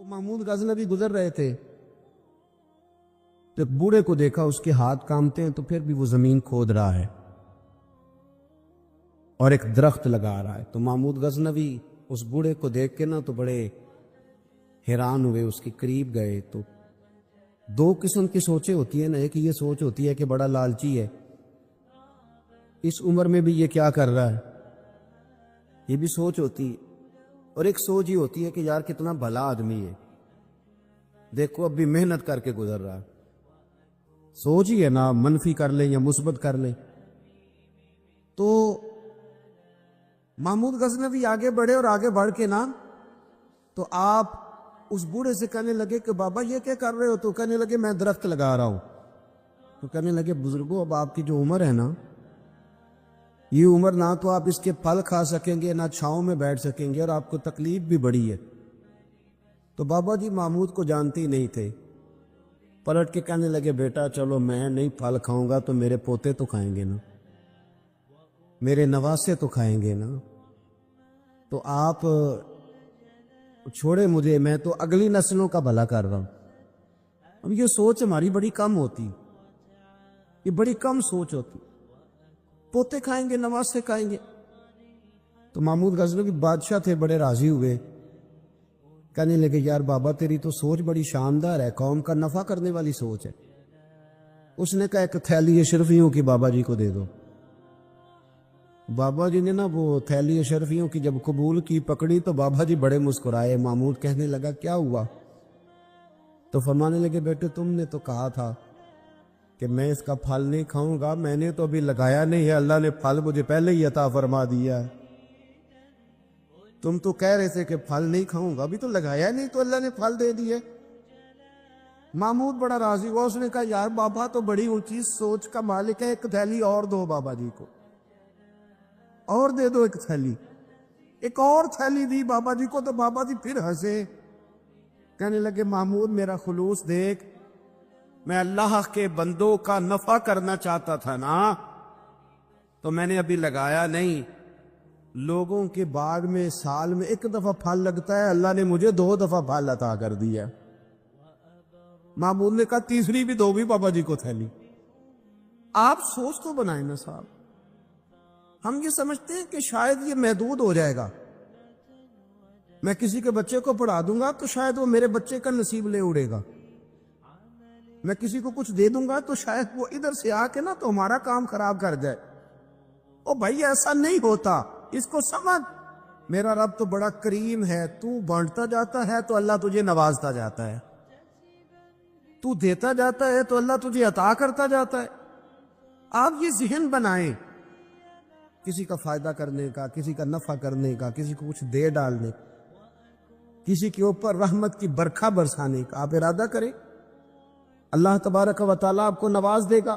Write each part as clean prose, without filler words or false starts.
محمود غزنوی گزر رہے تھے، جب بوڑھے کو دیکھا اس کے ہاتھ کامتے ہیں تو پھر بھی وہ زمین کھود رہا ہے اور ایک درخت لگا رہا ہے. تو محمود غزنوی اس بوڑھے کو دیکھ کے تو بڑے حیران ہوئے، اس کے قریب گئے. تو دو قسم کی سوچیں ہوتی ہیں نا، ایک یہ سوچ ہوتی ہے کہ بڑا لالچی ہے، اس عمر میں بھی یہ کیا کر رہا ہے، یہ بھی سوچ ہوتی ہے. اور ایک سوچ یہ ہوتی ہے کہ یار کتنا بھلا آدمی ہے، دیکھو اب بھی محنت کر کے گزر رہا ہے. سوچ ہی ہے نا، منفی کر لیں یا مثبت کر لیں. تو محمود غزنوی آگے بڑھے اور آگے بڑھ کے تو آپ اس بوڑھے سے کہنے لگے کہ بابا یہ کیا کر رہے ہو؟ تو کہنے لگے میں درخت لگا رہا ہوں. تو کہنے لگے بزرگوں اب آپ کی جو عمر ہے یہ عمر نہ تو آپ اس کے پھل کھا سکیں گے، نہ چھاؤں میں بیٹھ سکیں گے، اور آپ کو تکلیف بھی بڑی ہے. تو بابا جی محمود کو جانتے ہی نہیں تھے، پلٹ کے کہنے لگے بیٹا چلو میں نہیں پھل کھاؤں گا تو میرے پوتے تو کھائیں گے نا، میرے نواسے تو کھائیں گے نا. تو آپ چھوڑے مجھے، میں تو اگلی نسلوں کا بھلا کر رہا ہوں. اب یہ سوچ ہماری بڑی کم ہوتی، یہ بڑی کم سوچ ہوتی، پوتے کھائیں گے نواسے کھائیں گے. تو محمود غزنوی بادشاہ تھے، بڑے راضی ہوئے، کہنے لگے یار بابا تیری تو سوچ بڑی شاندار ہے، قوم کا نفع کرنے والی سوچ ہے. اس نے کہا ایک تھیلی اشرفیوں کی بابا جی کو دے دو. بابا جی نے وہ تھیلی اشرفیوں کی جب قبول کی، پکڑی، تو بابا جی بڑے مسکرائے. محمود کہنے لگا کیا ہوا؟ تو فرمانے لگے بیٹے تم نے تو کہا تھا کہ میں اس کا پھل نہیں کھاؤں گا، میں نے تو ابھی لگایا نہیں ہے، اللہ نے پھل مجھے پہلے ہی عطا فرما دیا ہے. تم تو کہہ رہے تھے کہ پھل نہیں کھاؤں گا، ابھی تو لگایا نہیں تو اللہ نے پھل دے دیے. محمود بڑا راضی ہوا، اس نے کہا یار بابا تو بڑی اونچی سوچ کا مالک ہے، ایک تھیلی اور دو بابا جی کو، اور دے دو ایک تھیلی. ایک اور تھیلی دی بابا جی کو، تو بابا جی پھر ہنسے، کہنے لگے محمود میرا خلوص دیکھ، میں اللہ کے بندوں کا نفع کرنا چاہتا تھا نا، تو میں نے ابھی لگایا نہیں. لوگوں کے باغ میں سال میں ایک دفعہ پھل لگتا ہے، اللہ نے مجھے 2 دفعہ پھل عطا کر دیا. محمود نے کہا تیسری بھی دو بھی بابا جی کو تھیلی. آپ سوچ تو بنائیں نا صاحب. ہم یہ سمجھتے ہیں کہ شاید یہ محدود ہو جائے گا، میں کسی کے بچے کو پڑھا دوں گا تو شاید وہ میرے بچے کا نصیب لے اڑے گا، میں کسی کو کچھ دے دوں گا تو شاید وہ ادھر سے آ کے تو ہمارا کام خراب کر جائے. او بھائی ایسا نہیں ہوتا، اس کو سمجھ، میرا رب تو بڑا کریم ہے، تو بانٹتا جاتا ہے تو اللہ تجھے نوازتا جاتا ہے، تو دیتا جاتا ہے تو اللہ تجھے عطا کرتا جاتا ہے. آپ یہ ذہن بنائیں، کسی کا فائدہ کرنے کا، کسی کا نفع کرنے کا، کسی کو کچھ دے ڈالنے، کسی کے اوپر رحمت کی برکھا برسانے کا آپ ارادہ کریں، اللہ تبارک و تعالیٰ آپ کو نواز دے گا.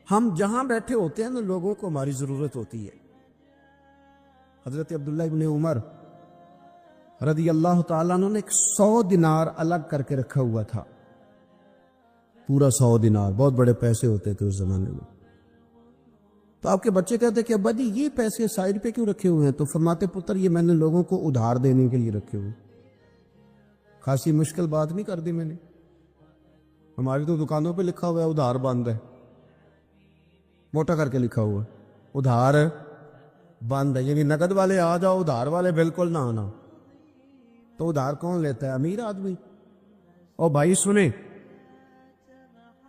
ہم جہاں بیٹھے ہوتے ہیں لوگوں کو ہماری ضرورت ہوتی ہے. حضرت عبداللہ ابن عمر رضی اللہ تعالیٰ عنہ نے 100 دینار الگ کر کے رکھا ہوا تھا، پورا 100 دینار، بہت بڑے پیسے ہوتے تھے اس زمانے میں. تو آپ کے بچے کہتے کہ ابا جی یہ پیسے سائڈ پہ کیوں رکھے ہوئے ہیں؟ تو فرماتے پتر یہ میں نے لوگوں کو ادھار دینے کے لیے رکھے ہوئے. خاصی مشکل بات نہیں کر دی میں نے، ہماری تو دکانوں پہ لکھا ہوا ہے ادھار بند ہے، موٹا کر کے لکھا ہوا ہے ادھار بند ہے، یعنی نقد والے آ جاؤ، ادھار والے بالکل نہ آنا. تو ادھار کون لیتا ہے؟ امیر آدمی. اور بھائی سنیں،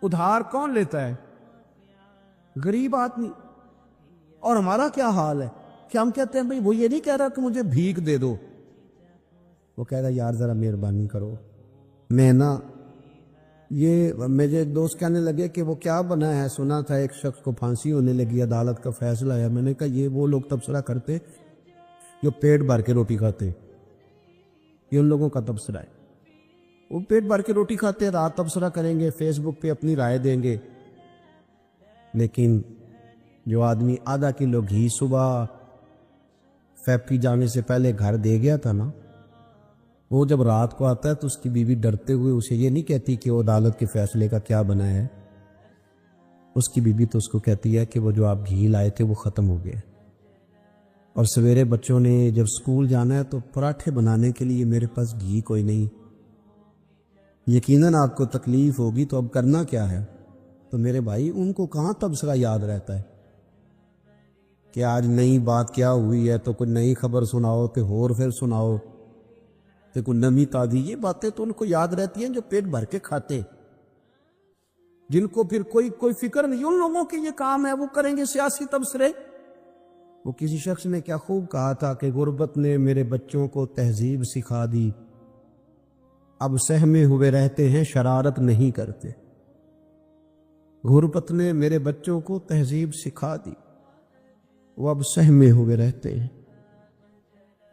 ادھار کون لیتا ہے؟ غریب آدمی. اور ہمارا کیا حال ہے کہ ہم کہتے ہیں بھئی وہ یہ نہیں کہہ رہا کہ مجھے بھیک دے دو، وہ کہہ رہا یار ذرا مہربانی کرو. میں یہ مجھے ایک دوست کہنے لگے کہ وہ کیا بنا ہے، سنا تھا ایک شخص کو پھانسی ہونے لگی، عدالت کا فیصلہ ہے. میں نے کہا یہ وہ لوگ تبصرہ کرتے جو پیٹ بھر کے روٹی کھاتے، یہ ان لوگوں کا تبصرہ ہے. وہ پیٹ بھر کے روٹی کھاتے، رات تبصرہ کریں گے، فیس بک پہ اپنی رائے دیں گے. لیکن جو آدمی آدھا کلو گھی صبح فیکٹری جانے سے پہلے گھر دے گیا تھا وہ جب رات کو آتا ہے تو اس کی بیوی ڈرتے ہوئے اسے یہ نہیں کہتی کہ وہ عدالت کے فیصلے کا کیا بنا ہے، اس کی بیوی تو اس کو کہتی ہے کہ وہ جو آپ گھی لائے تھے وہ ختم ہو گیا. اور سویرے بچوں نے جب سکول جانا ہے تو پراٹھے بنانے کے لیے میرے پاس گھی کوئی نہیں. یقیناً آپ کو تکلیف ہوگی تو اب کرنا کیا ہے؟ تو میرے بھائی ان کو کہاں تبصرہ یاد رہتا ہے کہ آج نئی بات کیا ہوئی ہے تو کوئی نئی خبر سناؤ کہ اور پھر سناؤ کہ کوئی نمی تازی. یہ باتیں تو ان کو یاد رہتی ہیں جو پیٹ بھر کے کھاتے، جن کو پھر کوئی فکر نہیں. ان لوگوں کے یہ کام ہے، وہ کریں گے سیاسی تبصرے. وہ کسی شخص نے کیا خوب کہا تھا کہ غربت نے میرے بچوں کو تہذیب سکھا دی، اب سہمے ہوئے رہتے ہیں شرارت نہیں کرتے. غربت نے میرے بچوں کو تہذیب سکھا دی، وہ اب سہمے ہوئے رہتے ہیں،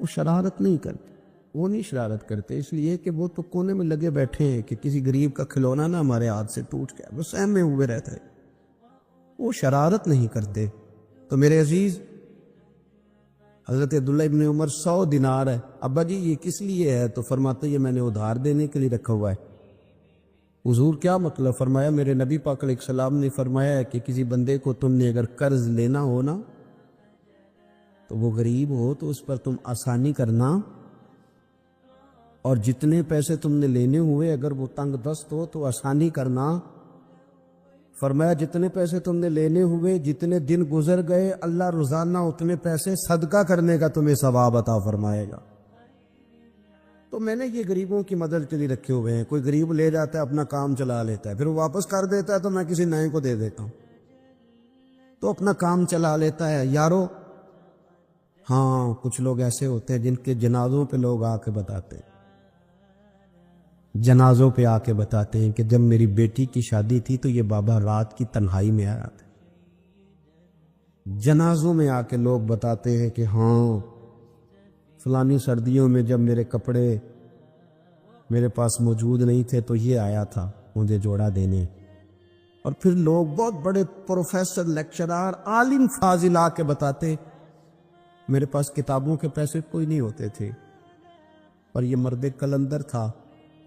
وہ شرارت نہیں کرتے. وہ نہیں شرارت کرتے اس لیے کہ وہ تو کونے میں لگے بیٹھے ہیں کہ کسی غریب کا کھلونا نہ ہمارے ہاتھ سے ٹوٹ گیا، وہ سہمے ہوئے رہتے ہیں، وہ شرارت نہیں کرتے. تو میرے عزیز، حضرت عبداللہ ابن عمر 100 دینار ہے. ابا جی یہ کس لیے ہے؟ تو فرماتے یہ میں نے ادھار دینے کے لیے رکھا ہوا ہے. حضور کیا مطلب؟ فرمایا میرے نبی پاک علیہ السلام نے فرمایا ہے کہ کسی بندے کو تم نے اگر قرض لینا ہو نا تو وہ غریب ہو تو اس پر تم آسانی کرنا، اور جتنے پیسے تم نے لینے ہوئے اگر وہ تنگ دست ہو تو آسانی کرنا. فرمایا جتنے پیسے تم نے لینے ہوئے جتنے دن گزر گئے اللہ روزانہ اتنے پیسے صدقہ کرنے کا تمہیں ثواب عطا فرمائے گا. تو میں نے یہ غریبوں کی مدد کے لیے رکھے ہوئے ہیں. کوئی غریب لے جاتا ہے اپنا کام چلا لیتا ہے، پھر وہ واپس کر دیتا ہے تو میں کسی نئے کو دے دیتا ہوں، تو اپنا کام چلا لیتا ہے. یارو ہاں کچھ لوگ ایسے ہوتے ہیں جن کے جنازوں پہ لوگ آ کے بتاتے ہیں، جنازوں پہ آ کے بتاتے ہیں کہ جب میری بیٹی کی شادی تھی تو یہ بابا رات کی تنہائی میں آیا تھا. جنازوں میں آ کے لوگ بتاتے ہیں کہ ہاں فلانی سردیوں میں جب میرے کپڑے میرے پاس موجود نہیں تھے تو یہ آیا تھا مجھے جوڑا دینے. اور پھر لوگ بہت بڑے پروفیسر، لیکچرار، عالم فاضل آ کے بتاتے میرے پاس کتابوں کے پیسے کوئی نہیں ہوتے تھے، اور یہ مرد کلندر تھا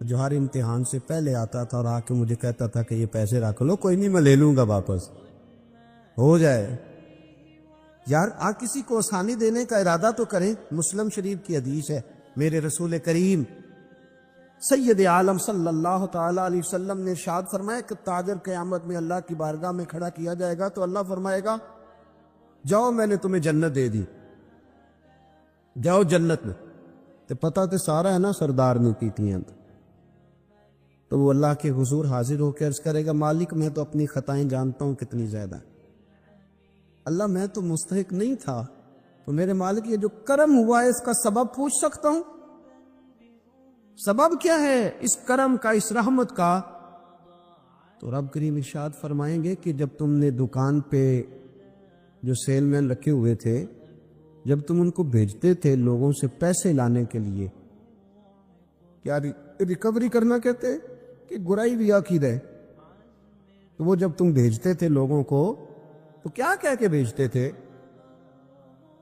جو ہر امتحان سے پہلے آتا تھا اور آ کے مجھے کہتا تھا کہ یہ پیسے رکھ لو، کوئی نہیں میں لے لوں گا واپس ہو جائے. یار کسی کو آسانی دینے کا ارادہ تو کریں. مسلم شریف کی حدیث ہے، میرے رسول کریم سید عالم صلی اللہ تعالی علیہ وسلم نے ارشاد فرمایا کہ تاجر قیامت میں اللہ کی بارگاہ میں کھڑا کیا جائے گا تو اللہ فرمائے گا جاؤ میں نے تمہیں جنت دے دی، جاؤ جنت میں. تو پتہ تو سارا ہے نا سردار نے کی تو وہ اللہ کے حضور حاضر ہو کے عرض کرے گا مالک میں تو اپنی خطائیں جانتا ہوں کتنی زیادہ، اللہ میں تو مستحق نہیں تھا، تو میرے مالک یہ جو کرم ہوا ہے اس کا سبب پوچھ سکتا ہوں؟ سبب کیا ہے اس کرم کا، اس رحمت کا؟ تو رب کریم ارشاد فرمائیں گے کہ جب تم نے دکان پہ جو سیل مین رکھے ہوئے تھے، جب تم ان کو بھیجتے تھے لوگوں سے پیسے لانے کے لیے، کیا ریکوری کرنا کہتے کہ گرائی بھی عقید ہے، تو وہ جب تم بھیجتے تھے لوگوں کو تو کیا کہہ کے بھیجتے تھے؟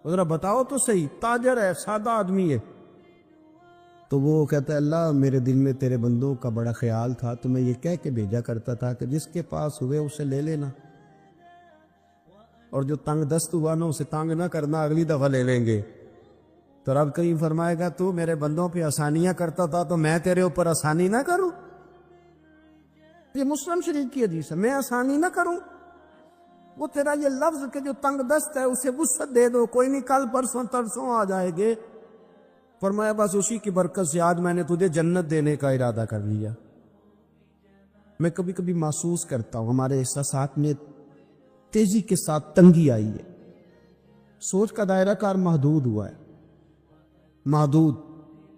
ذرا بتاؤ تو صحیح. تاجر ہے، سادہ آدمی ہے، تو وہ کہتا ہے اللہ میرے دل میں تیرے بندوں کا بڑا خیال تھا تو میں یہ کہہ کے بھیجا کرتا تھا کہ جس کے پاس ہوئے اسے لے لینا، اور جو تنگ دست ہوا نا اسے تنگ نہ کرنا، اگلی دفعہ لے لیں گے. تو رب کریم فرمائے گا تو میرے بندوں پہ آسانیاں کرتا تھا تو میں تیرے اوپر آسانی نہ کروں؟ یہ مسلم شریف کی حدیث ہے، میں آسانی نہ کروں؟ وہ تیرا یہ لفظ کہ جو تنگ دست ہے اسے وسعت دے دو، کوئی نہیں کل پرسوں ترسوں آ جائے گے. فرمایا بس اسی کی برکت سے آج میں نے تجھے جنت دینے کا ارادہ کر لیا. میں کبھی کبھی محسوس کرتا ہوں ہمارے احساسات میں تیزی کے ساتھ تنگی آئی ہے، سوچ کا دائرہ کار محدود ہوا ہے، محدود.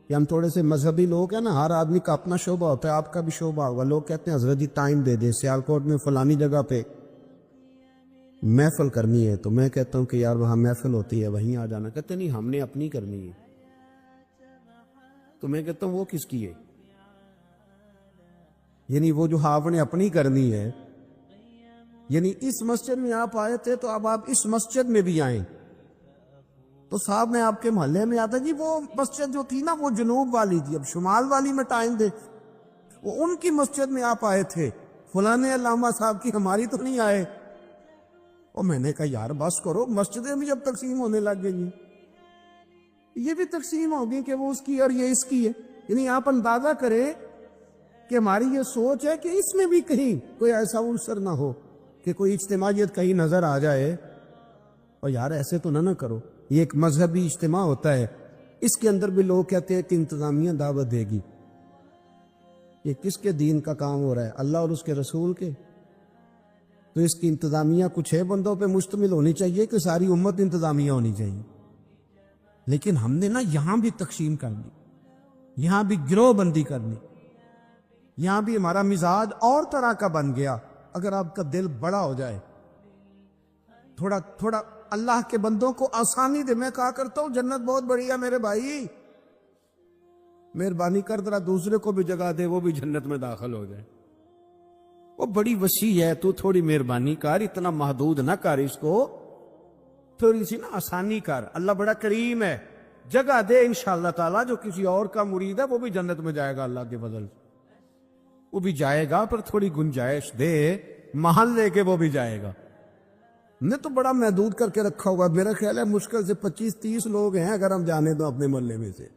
کہ ہم تھوڑے سے مذہبی لوگ ہیں نا، ہر آدمی کا اپنا شعبہ ہوتا ہے، آپ کا بھی شعبہ ہوگا. لوگ کہتے ہیں حضرت جی ٹائم دے دیں، سیالکوٹ میں فلانی جگہ پہ محفل کرنی ہے، تو میں کہتا ہوں کہ یار وہاں محفل ہوتی ہے وہیں آ جانا. کہتے نہیں ہم نے اپنی کرنی ہے، تو میں کہتا ہوں وہ کس کی ہے؟ یعنی وہ جو آپ نے اپنی کرنی ہے، یعنی اس مسجد میں آپ آئے تھے تو اب آپ اس مسجد میں بھی آئیں. تو صاحب میں آپ کے محلے میں آتا جی وہ مسجد جو تھی نا وہ جنوب والی تھی، اب شمال والی میں ٹائم دے. وہ ان کی مسجد میں آپ آئے تھے، فلانے علامہ صاحب کی، ہماری تو نہیں آئے. اور میں نے کہا یار بس کرو، مسجدیں بھی جب تقسیم ہونے لگ گئی یہ بھی تقسیم ہوگی کہ وہ اس کی اور یہ اس کی ہے. یعنی آپ اندازہ کریں کہ ہماری یہ سوچ ہے کہ اس میں بھی کہیں کوئی ایسا عنصر نہ ہو کہ کوئی اجتماعیت کہیں نظر آ جائے. اور یار ایسے تو نہ کرو. یہ ایک مذہبی اجتماع ہوتا ہے, اس کے اندر بھی لوگ کہتے ہیں کہ انتظامیہ دعوت دے گی. یہ کس کے دین کا کام ہو رہا ہے؟ اللہ اور اس کے رسول کے. تو اس کی انتظامیہ کچھ 6 بندوں پہ مشتمل ہونی چاہیے کہ ساری امت انتظامیہ ہونی چاہیے. لیکن ہم نے نا یہاں بھی تقسیم کرنی, یہاں بھی گروہ بندی کرنی, یہاں بھی ہمارا مزاج اور طرح کا بن گیا. اگر آپ کا دل بڑا ہو جائے, تھوڑا اللہ کے بندوں کو آسانی دے. میں کہا کرتا ہوں جنت بہت بڑی ہے میرے بھائی, مہربانی کر ذرا دوسرے کو بھی جگہ دے, وہ بھی جنت میں داخل ہو جائے. وہ بڑی وسیع ہے, تو تھوڑی مہربانی کر, اتنا محدود نہ کر اس کو, تھوڑی سی نا آسانی کر. اللہ بڑا کریم ہے, جگہ دے انشاءاللہ تعالیٰ. جو کسی اور کا مرید ہے وہ بھی جنت میں جائے گا اللہ کے فضل سے, وہ بھی جائے گا, پر تھوڑی گنجائش دے, محل لے کے وہ بھی جائے گا. نے تو بڑا محدود کر کے رکھا ہوا. میرا خیال ہے مشکل سے 25-30 لوگ ہیں اگر ہم جانے تو اپنے محلے میں سے.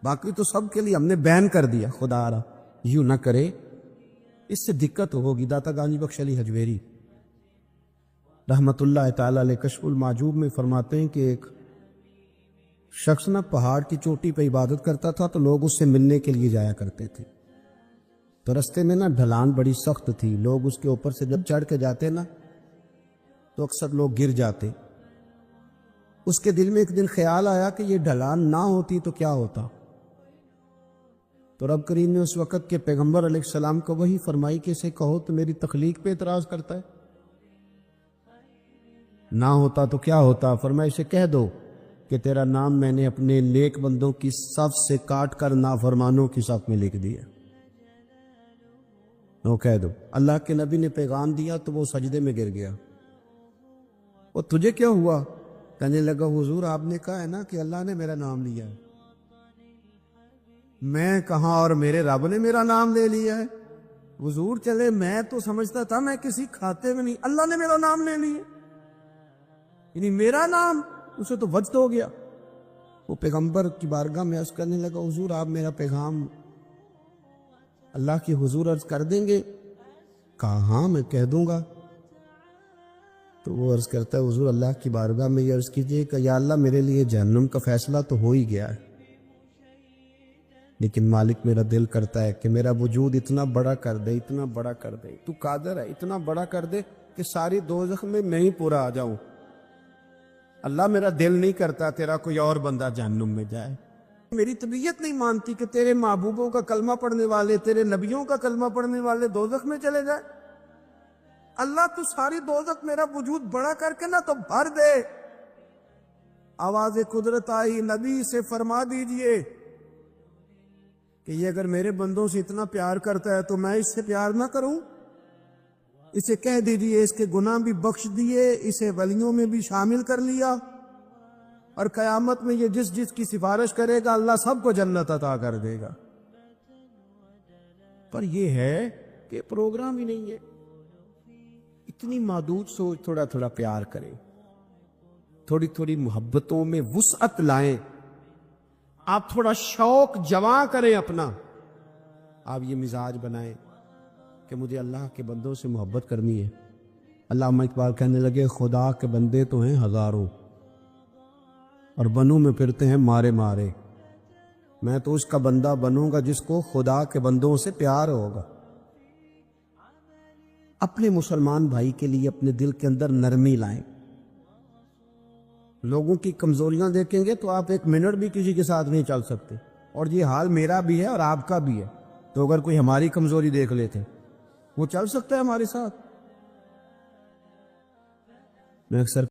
باقی تو سب کے لیے ہم نے بین کر دیا. خدا را یوں نہ کرے, اس سے دقت ہوگی. داتا گانجی بخش علی حجویری رحمت اللہ تعالی علیہ کشف المعجوب میں فرماتے ہیں کہ ایک شخص نہ پہاڑ کی چوٹی پہ عبادت کرتا تھا, تو لوگ اس سے ملنے کے لیے جایا کرتے تھے. تو رستے میں نا ڈھلان بڑی سخت تھی. لوگ اس کے اوپر سے جب چڑھ کے جاتے نا تو اکثر لوگ گر جاتے. اس کے دل میں ایک دن خیال آیا کہ یہ ڈھلان نہ ہوتی تو کیا ہوتا. تو رب کریم نے اس وقت کے پیغمبر علیہ السلام کو وہی فرمائی کہ اسے کہو تو میری تخلیق پہ اعتراض کرتا ہے. نہ ہوتا تو کیا ہوتا. فرمایا اسے کہہ دو کہ تیرا نام میں نے اپنے نیک بندوں کی صف سے کاٹ کر نافرمانوں کی صف میں لکھ دیا. وہ کہہ دو. اللہ کے نبی نے پیغام دیا تو وہ سجدے میں گر گیا. وہ تجھے کیا ہوا؟ کہنے لگا حضور آپ نے کہا ہے نا کہ اللہ نے میرا نام لیا ہے. میں کہاں, اور میرے رب نے میرا نام لے لیا ہے. حضور چلے, میں تو سمجھتا تھا میں کسی کھاتے میں نہیں, اللہ نے میرا نام لے لیا, یعنی میرا نام. اسے تو وجد ہو گیا. وہ پیغمبر کی بارگاہ میں عرض کرنے لگا حضور آپ میرا پیغام اللہ کی حضور عرض کر دیں گے؟ کہا ہاں میں کہہ دوں گا. تو وہ عرض کرتا ہے حضور اللہ کی بارگاہ میں یہ عرض کیجئے کہ یا اللہ میرے لیے جہنم کا فیصلہ تو ہو ہی گیا ہے, لیکن مالک میرا دل کرتا ہے کہ میرا وجود اتنا بڑا کر دے, اتنا بڑا کر دے, تو قادر ہے اتنا بڑا کر دے کہ ساری دوزخ میں ہی پورا آ جاؤں. اللہ میرا دل نہیں کرتا تیرا کوئی اور بندہ جہنم میں جائے. میری طبیعت نہیں مانتی کہ تیرے محبوبوں کا کلمہ پڑھنے والے, تیرے نبیوں کا کلمہ پڑھنے والے دوزخ میں چلے جائے. اللہ تو ساری دوزخ میرا وجود بڑا کر کے نہ تو بھر دے. آواز قدرت آئی, نبی سے فرما دیجئے کہ یہ اگر میرے بندوں سے اتنا پیار کرتا ہے تو میں اس سے پیار نہ کروں. اسے کہہ دیجئے اس کے گناہ بھی بخش دیے, اسے ولیوں میں بھی شامل کر لیا, اور قیامت میں یہ جس کی سفارش کرے گا اللہ سب کو جنت عطا کر دے گا. پر یہ ہے کہ پروگرام ہی نہیں ہے. اتنی محدود سوچ. تھوڑا تھوڑا پیار کریں, تھوڑی تھوڑی محبتوں میں وسعت لائیں. آپ تھوڑا شوق جمع کریں اپنا. آپ یہ مزاج بنائیں کہ مجھے اللہ کے بندوں سے محبت کرنی ہے. علامہ اقبال کہنے لگے خدا کے بندے تو ہیں ہزاروں, اور بنوں میں پھرتے ہیں مارے مارے. میں تو اس کا بندہ بنوں گا جس کو خدا کے بندوں سے پیار ہوگا. اپنے مسلمان بھائی کے لیے اپنے دل کے اندر نرمی لائیں. لوگوں کی کمزوریاں دیکھیں گے تو آپ 1 منٹ بھی کسی کے ساتھ نہیں چل سکتے. اور یہ حال میرا بھی ہے اور آپ کا بھی ہے. تو اگر کوئی ہماری کمزوری دیکھ لیتے وہ چل سکتا ہے ہمارے ساتھ. میں اکثر